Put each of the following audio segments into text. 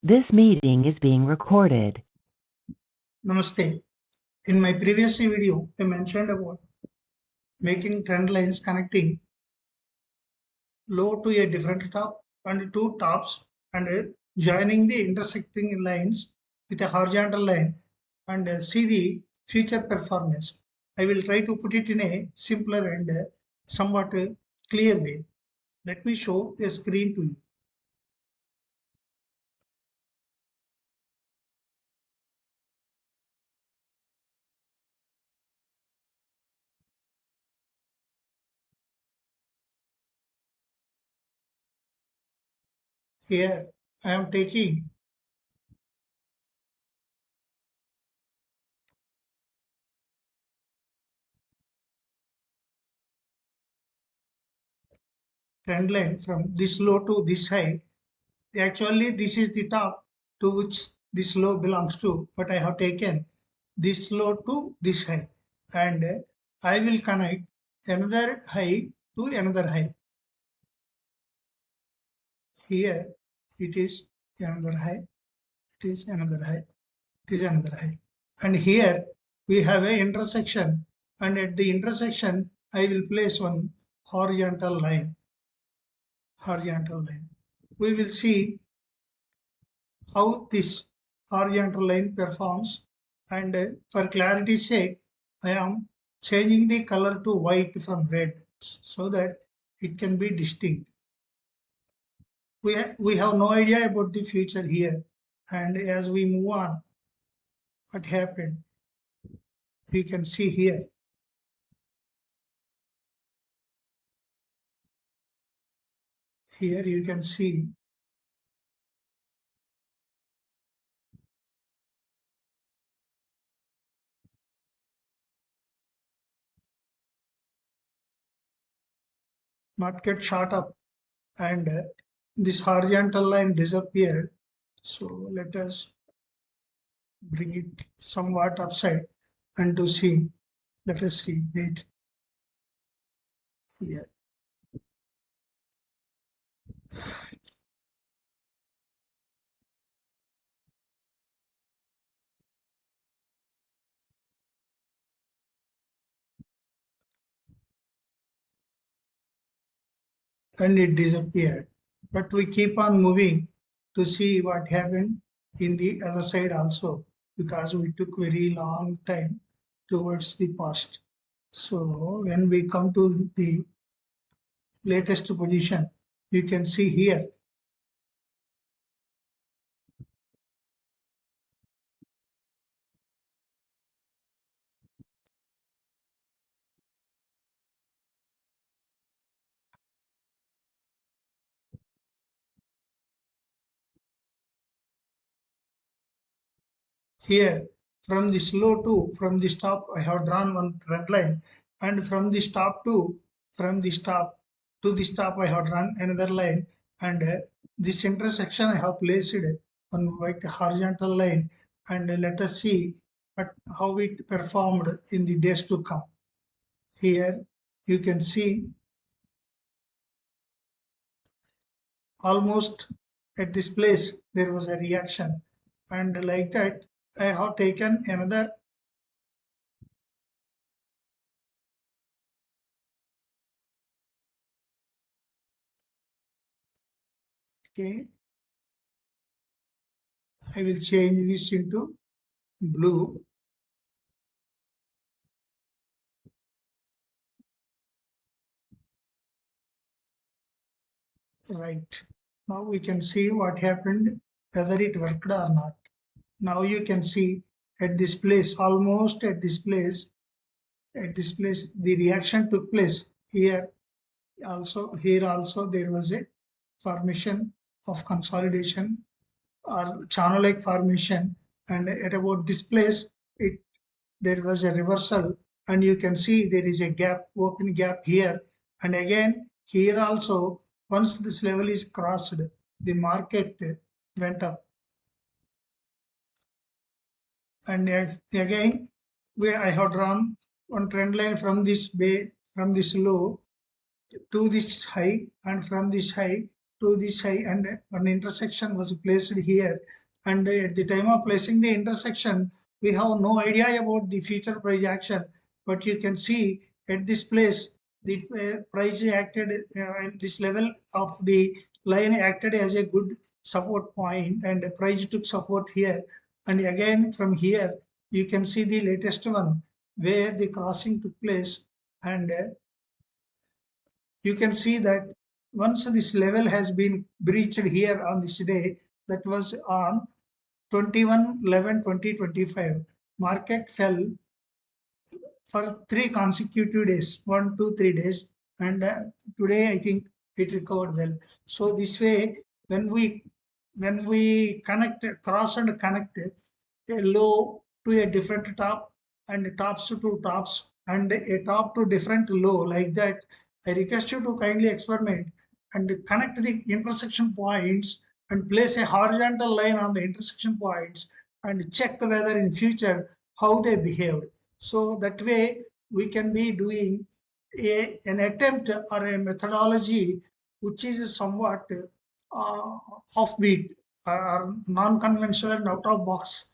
This meeting is being recorded. Namaste. In my previous video, I mentioned about making trend lines connecting low to a different top and two tops and joining the intersecting lines with a horizontal line and see the future performance. I will try to put it in a simpler and somewhat clear way. Let me show a screen to you. Here I am taking trend line from this low to this high. Actually, this is the top to which this low belongs to, but I have taken this low to this high, and I will connect another high to another high. Here it is another high, it is another high, it is another high, and here we have an intersection, and at the intersection I will place one horizontal line. We will see how this horizontal line performs, and for clarity's sake I am changing the color to white from red so that it can be distinct. We have no idea about the future here, and as we move on, what happened we can see here. Here you can see market shot up, and this horizontal line disappeared. So let us bring it somewhat upside and to see. Let us see it here. And it disappeared. But we keep on moving to see what happened in the other side also, because we took very long time towards the past. So when we come to the latest position, you can see here here from this low to from this top I have drawn one trend line, and from this top to this top I have drawn another line, and this intersection I have placed one white horizontal line, and let us see how it performed in the days to come. Here you can see almost at this place there was a reaction, and like that I have taken another okay. I will change this into blue. Right. Now we can see what happened, whether it worked or not. Now you can see at this place, almost at this place, the reaction took place. Here also there was a formation of consolidation or channel-like formation, and at about this place, there was a reversal, and you can see there is a gap, open gap here, and again here also. Once this level is crossed, the market went up, and again where I have drawn one trend line from this low to this high, and from this high to this high, and an intersection was placed here. And at the time of placing the intersection, we have no idea about the future price action. But you can see at this place, the price acted at this level of the line acted as a good support point, and the price took support here. And again from here, you can see the latest one where the crossing took place. And you can see that once this level has been breached here on this day, that was on 21/11/2025, market fell for 3 consecutive days, 1, 2, 3 days, and today I think it recovered well. So this way, when we connect cross and connect a low to a different top, and tops to tops, and a top to different low, like that, I request you to kindly experiment and connect the intersection points and place a horizontal line on the intersection points and check whether in future how they behaved. So that way we can be doing an attempt or a methodology which is somewhat offbeat or non-conventional and out of box,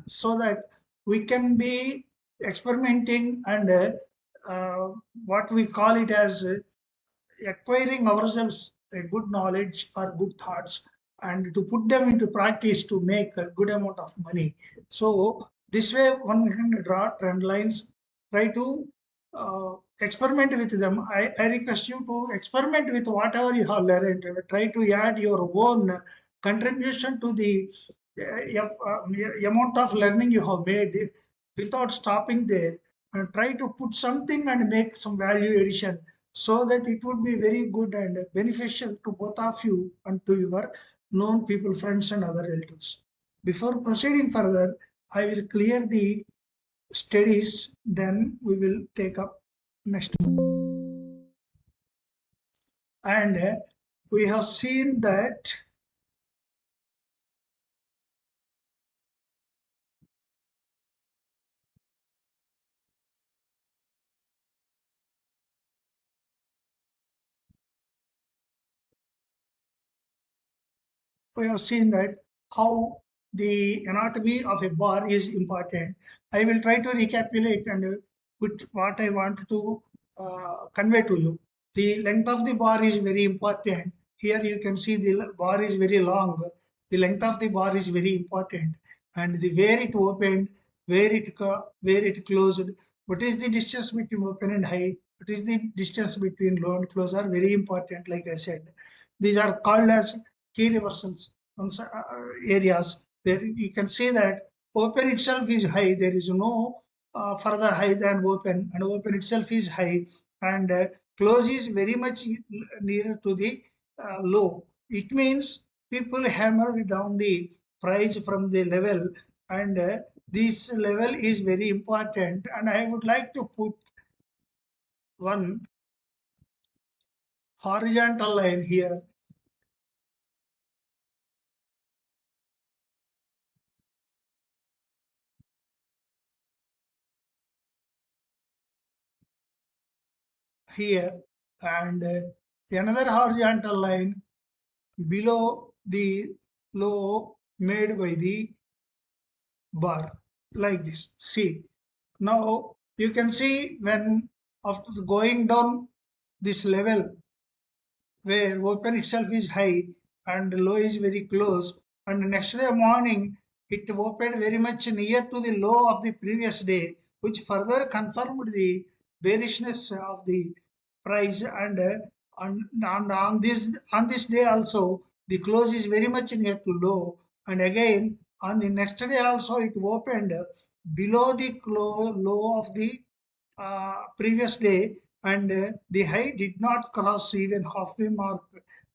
so that we can be experimenting and what we call it as acquiring ourselves a good knowledge or good thoughts, and to put them into practice to make a good amount of money. So this way one can draw trend lines, try to experiment with them. I request you to experiment with whatever you have learned, and try to add your own contribution to the amount of learning you have made without stopping there, and try to put something and make some value addition, so that it would be very good and beneficial to both of you and to your known people, friends, and other relatives. Before proceeding further, I will clear the studies, then we will take up next. And we have seen that how the anatomy of a bar is important. I will try to recapitulate and put what I want to convey to you. The length of the bar is very important. Here you can see the bar is very long. The length of the bar is very important, and the where it opened, where it closed. What is the distance between open and high? What is the distance between low and close are very important. Like I said, these are called as key reversals on areas where you can see that open itself is high. There is no further high than open, and open itself is high, and close is very much nearer to the low. It means people hammered down the price from the level, and this level is very important. And I would like to put one horizontal line here. Here, and another horizontal line below the low made by the bar, like this. See, now you can see when after going down this level, where open itself is high and low is very close, and next day morning it opened very much near to the low of the previous day, which further confirmed the bearishness of the price. And on this day also the close is very much near to low, and again on the next day also it opened below the low of the previous day, and the high did not cross even halfway mark,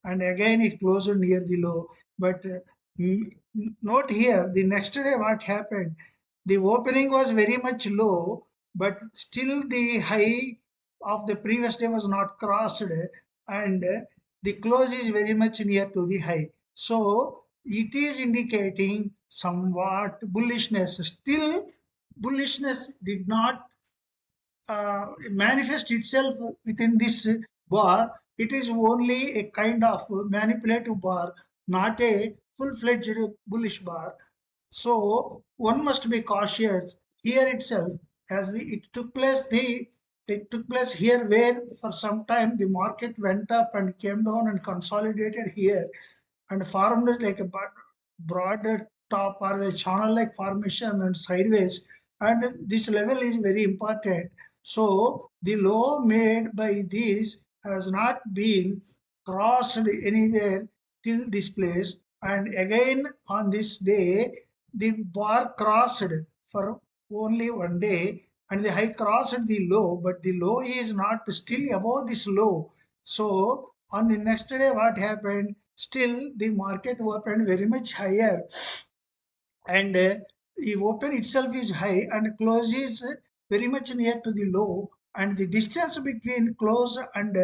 and again it closed near the low. But note here, the next day what happened, the opening was very much low, but still the high of the previous day was not crossed, and the close is very much near to the high. So it is indicating somewhat bullishness. Still bullishness did not manifest itself within this bar, It is only a kind of manipulative bar, not a full-fledged bullish bar. So one must be cautious here itself, as it took place here where for some time the market went up and came down and consolidated here and formed like a broader top or a channel like formation and sideways, and this level is very important. So the low made by this has not been crossed anywhere till this place, and again on this day the bar crossed for only one day, and the high crossed the low, but the low is not still above this low. So on the next day what happened, still the market opened very much higher, and the open itself is high and close is very much near to the low, and the distance between close and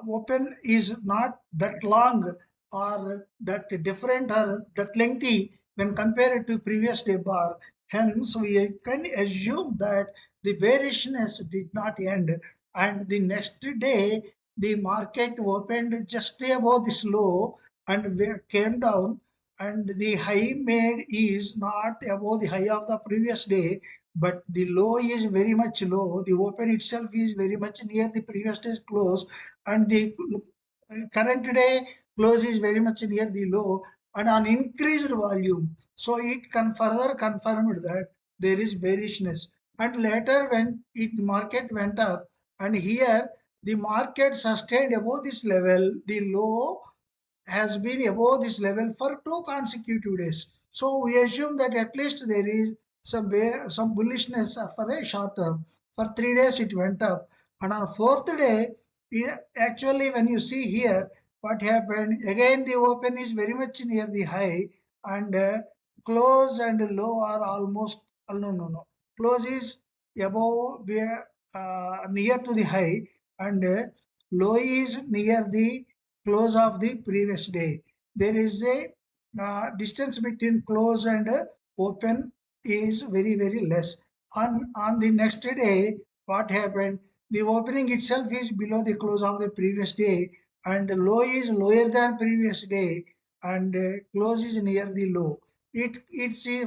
open is not that long or that different or that lengthy when compared to previous day bar. Hence we can assume that the bearishness did not end, and the next day the market opened just above this low and came down, and the high made is not above the high of the previous day, but the low is very much low. The open itself is very much near the previous day's close, and the current day close is very much near the low and on increased volume. So it can further confirmed that there is bearishness. And later when the market went up, and here the market sustained above this level, the low has been above this level for 2 consecutive days. So we assume that at least there is some bullishness for a short term. For 3 days it went up, and on fourth day, actually when you see here what happened, again the open is very much near the high, and close and low are almost no, close is above near to the high, and low is near the close of the previous day. There is a distance between close and open is very less. On the next day, what happened? The opening itself is below the close of the previous day, and the low is lower than previous day, and close is near the low. It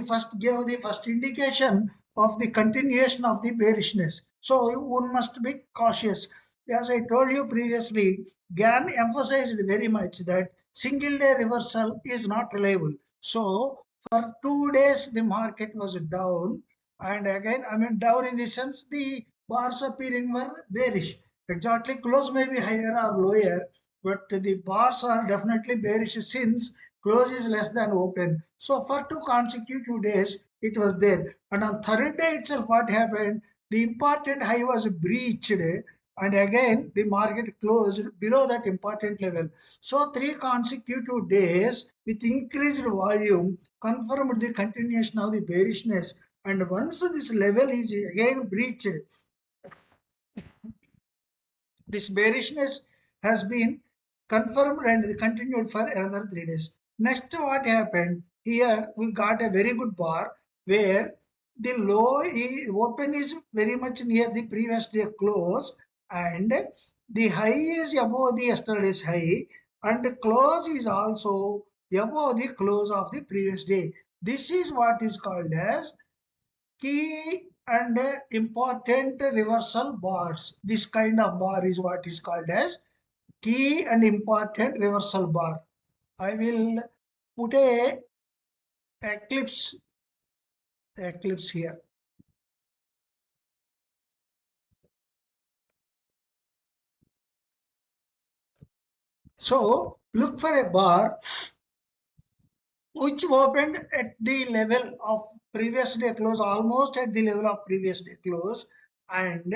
first gave the first indication of the continuation of the bearishness. So one must be cautious. As I told you previously, Gann emphasized very much that single day reversal is not reliable. So for 2 days the market was down, and again I mean down in the sense the bars appearing were bearish. Exactly close may be higher or lower, but the bars are definitely bearish since close is less than open. So for 2 consecutive days it was there, and on third day itself what happened? The important high was breached, and again the market closed below that important level. So 3 consecutive days with increased volume confirmed the continuation of the bearishness, and once this level is again breached, this bearishness has been confirmed and continued for another 3 days. Next, what happened? Here we got a very good bar where the low open is very much near the previous day close, and the high is above the yesterday's high, and the close is also above the close of the previous day. This is what is called as key and important reversal bars. This kind of bar is what is called as key and important reversal bar. I will put a eclipse here. So look for a bar which opened at the level of previous day close, almost at the level of previous day close, and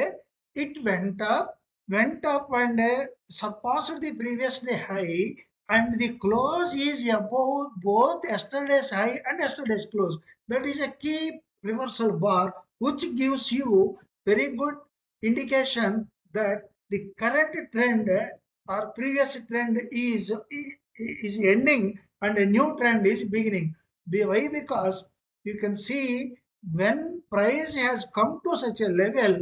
it went up and surpassed the previous day high, and the close is above both yesterday's high and yesterday's close. That is a key reversal bar which gives you very good indication that the current trend or previous trend is ending and a new trend is beginning. Why? Because you can see when price has come to such a level,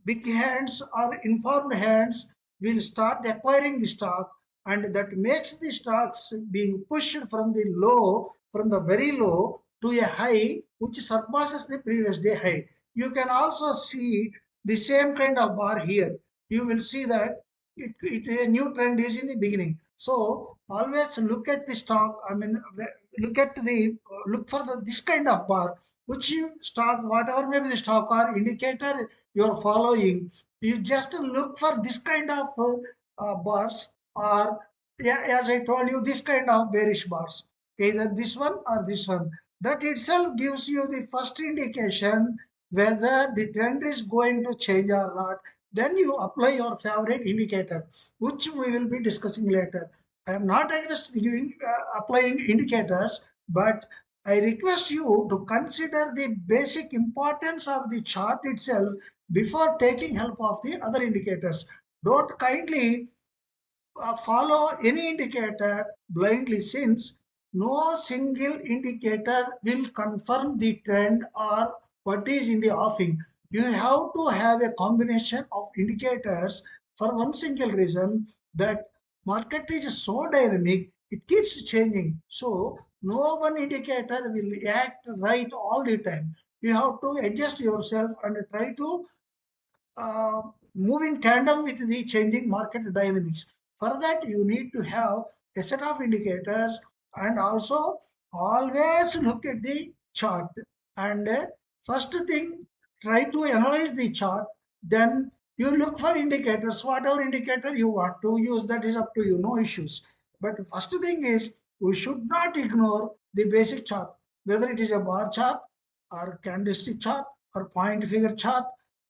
big hands or informed hands will start acquiring the stock, and that makes the stocks being pushed from the low, from the very low to a high which surpasses the previous day high. You can also see the same kind of bar here. You will see that a new trend is in the beginning. So always look at the stock. I mean, look at the look for this kind of bar, which stock, whatever may be the stock or indicator you are following. You just look for this kind of bars, or yeah, as I told you, this kind of bearish bars, either this one or this one. That itself gives you the first indication whether the trend is going to change or not. Then you apply your favorite indicator, which we will be discussing later. I am not against giving applying indicators, but I request you to consider the basic importance of the chart itself before taking help of the other indicators. Don't kindly follow any indicator blindly, since no single indicator will confirm the trend or what is in the offing. You have to have a combination of indicators for one single reason, that market is so dynamic, it keeps changing. So no one indicator will act right all the time. You have to adjust yourself and try to uh, move in tandem with the changing market dynamics. For that, you need to have a set of indicators, and also always look at the chart. And first thing, try to analyze the chart. Then you look for indicators, whatever indicator you want to use, that is up to you, no issues. But first thing is, we should not ignore the basic chart, whether it is a bar chart or candlestick chart or point figure chart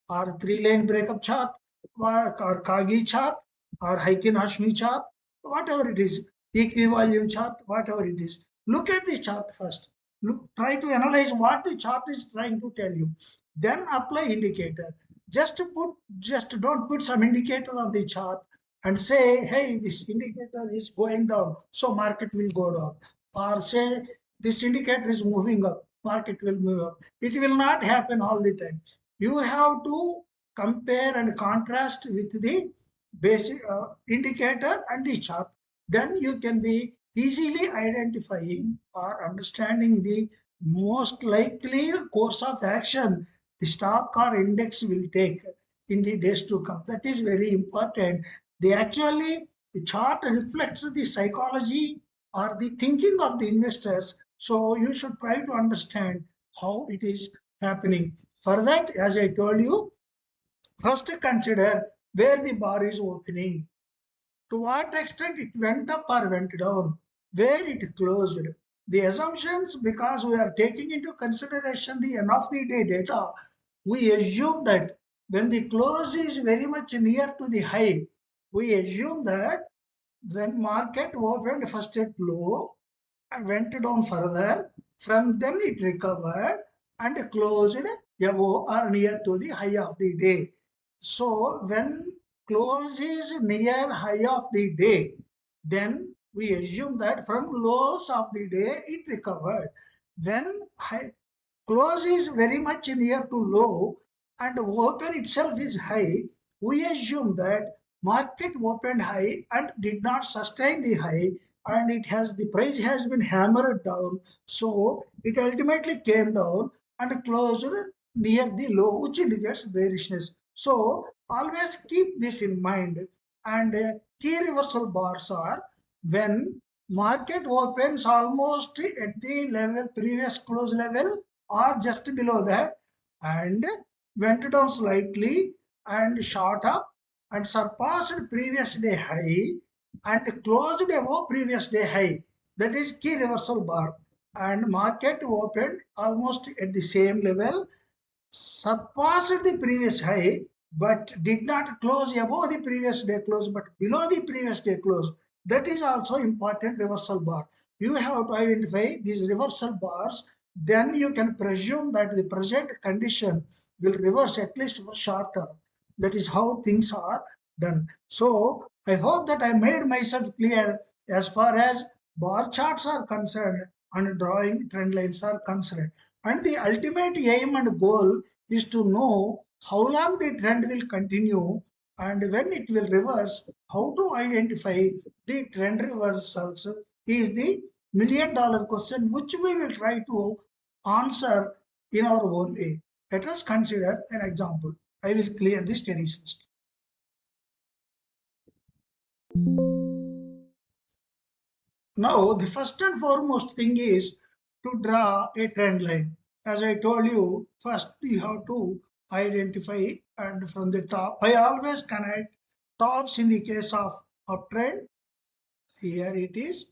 or three-line breakup chart, or Kagi chart, or Heikin Hashmi chart, whatever it is, equivalent chart, whatever it is. Look at the chart first. Look, try to analyze what the chart is trying to tell you. Then apply indicator. Just don't put some indicator on the chart and say, hey, this indicator is going down, so market will go down. Or say, this indicator is moving up, market will move up. It will not happen all the time. You have to compare and contrast with the basic indicator and the chart. Then you can be easily identifying or understanding the most likely course of action the stock or index will take in the days to come. That is very important. The chart reflects the psychology or the thinking of the investors. So you should try to understand how it is happening. For that, as I told you, first consider where the bar is opening, to what extent it went up or went down, where it closed. The assumptions, because we are taking into consideration the end of the day data, we assume that when the close is very much near to the high, we assume that when market opened first at low and went down further, from then it recovered and closed above or near to the high of the day. So when close is near high of the day, then we assume that from lows of the day it recovered. When high, close is very much near to low and open itself is high, we assume that market opened high and did not sustain the high, and the price has been hammered down, so it ultimately came down and closed near the low, which indicates bearishness. So always keep this in mind. And key reversal bars are when market opens almost at the level previous close level or just below that, and went down slightly and shot up and surpassed previous day high and closed above previous day high. That is key reversal bar. And market opened almost at the same level, surpassed the previous high, but did not close above the previous day close, but below the previous day close. That is also important reversal bar. You have to identify these reversal bars, then you can presume that the present condition will reverse at least for short term. That is how things are done. So I hope that I made myself clear as far as bar charts are concerned and drawing trend lines are concerned. And the ultimate aim and goal is to know how long the trend will continue and when it will reverse, how to identify the trend reversals is the $1,000,000 question, which we will try to answer in our own way. Let us consider an example. I will clear the studies first. Now, the first and foremost thing is to draw a trend line. As I told you, first you have to identify, and from the top, I always connect tops in the case of uptrend. Here it is.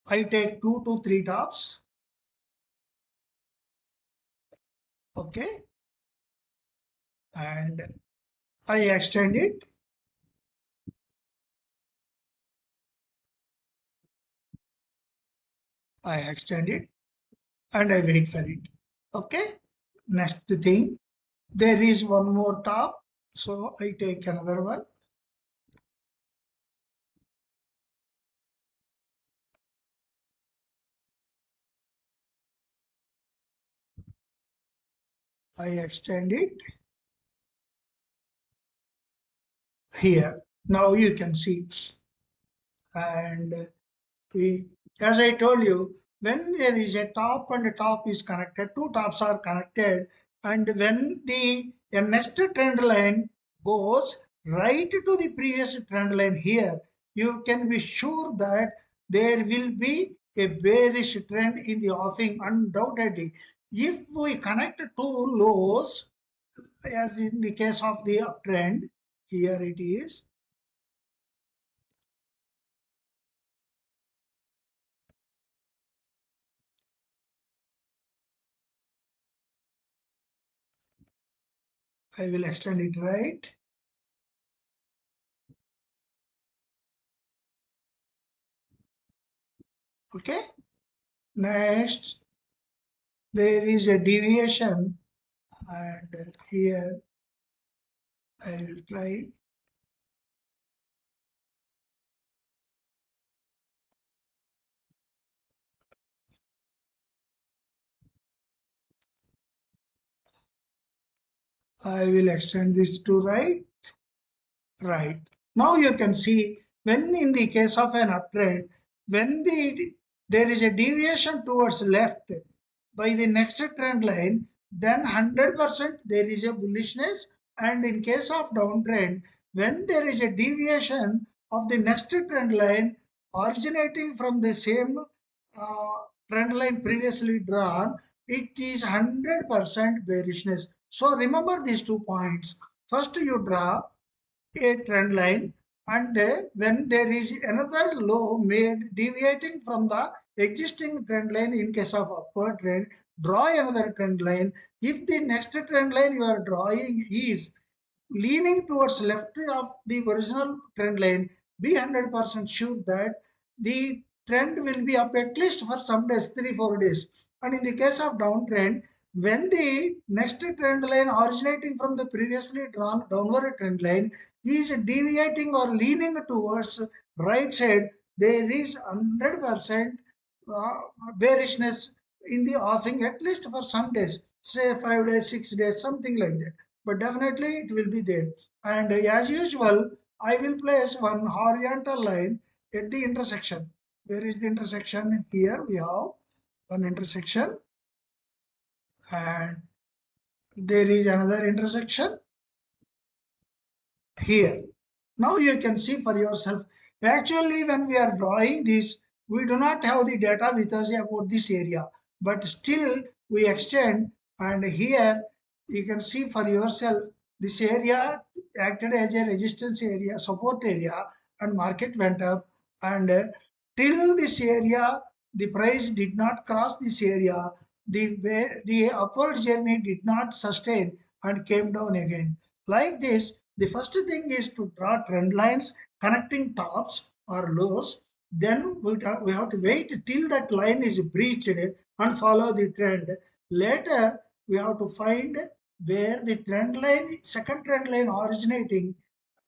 I take 2 to 3 tops. Okay. And I extend it. I extend it and I wait for it. Okay. Next thing, there is one more top. So I take another one. I extend it here. Now you can see. And we, as I told you, when there is a top and a top is connected, two tops are connected, and when the next trend line goes right to the previous trend line here, you can be sure that there will be a bearish trend in the offing undoubtedly. If we connect two lows, as in the case of the uptrend, here it is. I will extend it right. Okay. Next, there is a deviation, and here I will try. I will extend this to right. Right. Now you can see when in the case of an uptrend, when there is a deviation towards left by the next trend line, then 100% there is a bullishness. And in case of downtrend, when there is a deviation of the next trend line originating from the same trend line previously drawn, it is 100% bearishness. So remember these 2 points. First you draw a trend line, and when there is another low made deviating from the existing trend line in case of upward trend, draw another trend line. If the next trend line you are drawing is leaning towards left of the original trend line, be 100% sure that the trend will be up at least for some days, 3 4 days. And in the case of downtrend, when the next trend line originating from the previously drawn downward trend line is deviating or leaning towards right side, there is 100% bearishness in the offing at least for some days, say 5 days, 6 days, something like that. But definitely it will be there. And as usual, I will place one horizontal line at the intersection. Where is the intersection? Here we have one intersection, and there is another intersection here. Now you can see for yourself. Actually, when we are drawing this, we do not have the data with us about this area, but still we extend, and here you can see for yourself this area acted as a resistance area, support area, and market went up, and till this area the price did not cross this area, the upward journey did not sustain and came down again. Like this, the first thing is to draw trend lines connecting tops or lows. Then we have to wait till that line is breached and follow the trend. Later, we have to find where the trend line, second trend line originating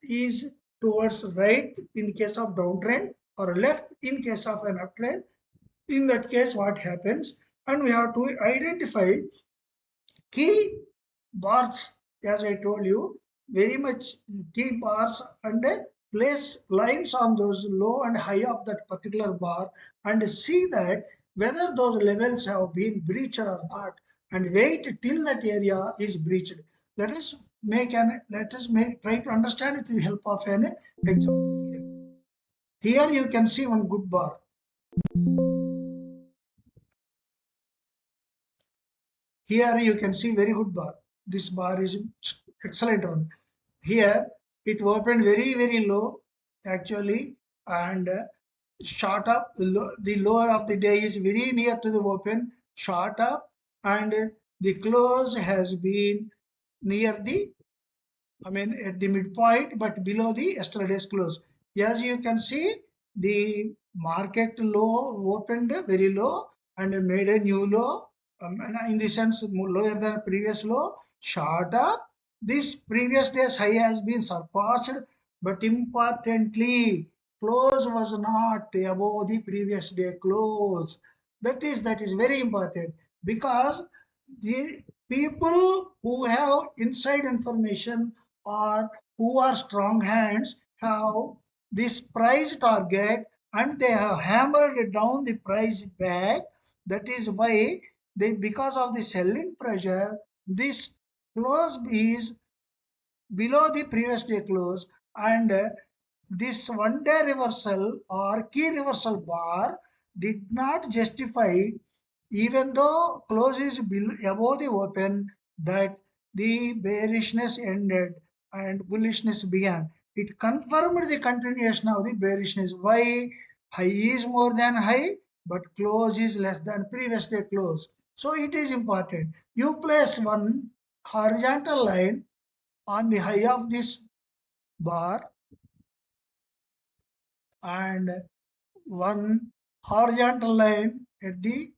is towards right in case of downtrend or left in case of an uptrend. In that case, what happens? And we have to identify key bars, as I told you. very much T bars and place lines on those low and high of that particular bar and see that whether those levels have been breached or not, and wait till that area is breached. Let us make try to understand with the help of an example here. Here you can see one good bar. Here you can see very good bar. This bar is excellent one. Here it opened very low actually, and shot up. The lower of the day is very near to the open, shot up, and the close has been near the, I mean, at the midpoint, but below the yesterday's close. As you can see, the market low opened very low and made a new low. And in the sense, lower than previous low, shot up. This previous day's high has been surpassed, but importantly, close was not above the previous day close. That is very important, because the people who have inside information or who are strong hands have this price target, and they have hammered down the price back. That is why they, because of the selling pressure, this close is below the previous day close, and this one day reversal or key reversal bar did not justify, even though close is above the open, that the bearishness ended and bullishness began. It confirmed the continuation of the bearishness. Why? High is more than high, but close is less than previous day close. So it is important. You place one horizontal line on the high of this bar and one horizontal line at the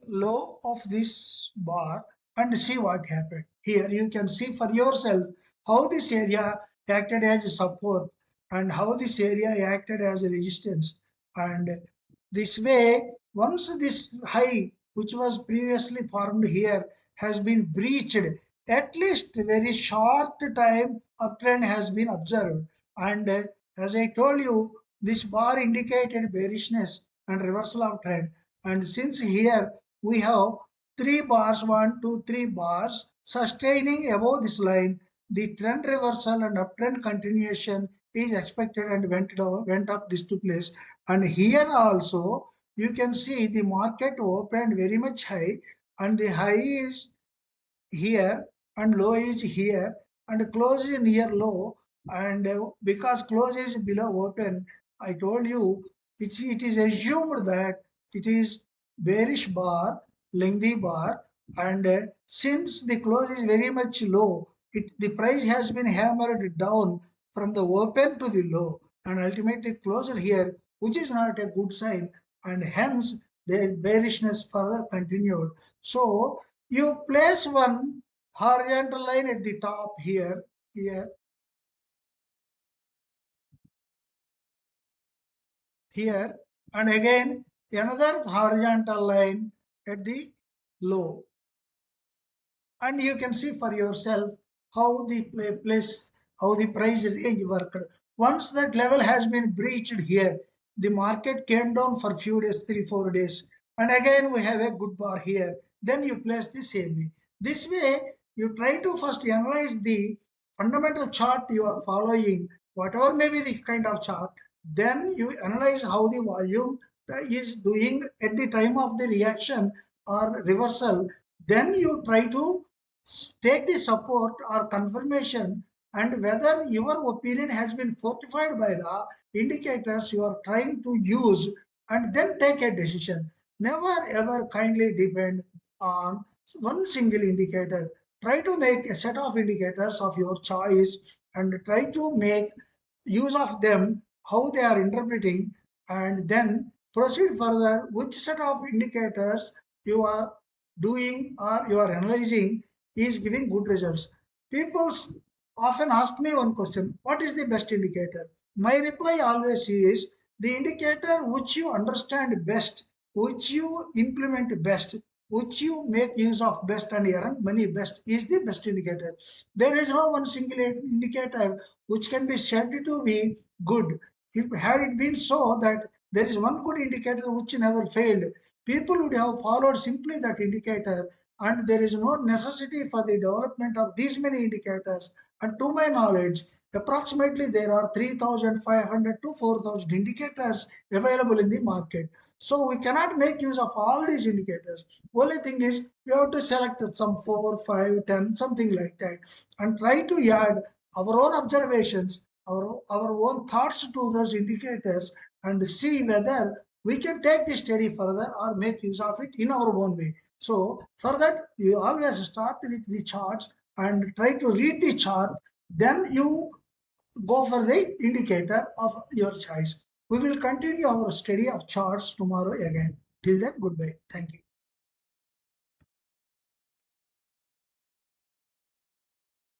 low of this bar, and see what happened. Here you can see for yourself how this area acted as a support and how this area acted as a resistance. And this way, once this high, which was previously formed here, has been breached, at least very short time uptrend has been observed. And as I told you, this bar indicated bearishness and reversal of trend. And since here we have three bars, 1, 2, 3 bars sustaining above this line, the trend reversal and uptrend continuation is expected and went up this two place. And here also you can see the market opened very much high, and the high is here and low is here, and close is near low. And because close is below open, I told you it is assumed that it is bearish bar, lengthy bar. And since the close is very much low, the price has been hammered down from the open to the low and ultimately closed here, which is not a good sign, and hence the bearishness further continued. So you place one horizontal line at the top here, here, and again another horizontal line at the low. And you can see for yourself how the place, how the price range worked. Once that level has been breached here, the market came down for few days, 3 4 days, and again we have a good bar here. Then you place the same way. This way you try to first analyze the fundamental chart you are following, whatever may be the kind of chart. Then you analyze how the volume is doing at the time of the reaction or reversal. Then you try to take the support or confirmation, and whether your opinion has been fortified by the indicators you are trying to use, and then take a decision. Never ever kindly depend on one single indicator. Try to make a set of indicators of your choice and try to make use of them, how they are interpreting, and then proceed further which set of indicators you are doing or you are analyzing is giving good results. People often ask me one question: what is the best indicator? My reply always is the indicator which you understand best, which you implement best. which you make use of best and earn money best is the best indicator. There is no one single indicator which can be said to be good. If had it been so that there is one good indicator which never failed, people would have followed simply that indicator, and there is no necessity for the development of these many indicators. And to my knowledge, approximately there are 3,500 to 4,000 indicators available in the market. So we cannot make use of all these indicators. Only thing is we have to select some 4, 5, 10, something like that, and try to add our own observations, our own thoughts to those indicators, and see whether we can take the study further or make use of it in our own way. So for that, you always start with the charts and try to read the chart. Then you go for the indicator of your choice. We will continue our study of charts tomorrow again. Till then, goodbye. Thank you.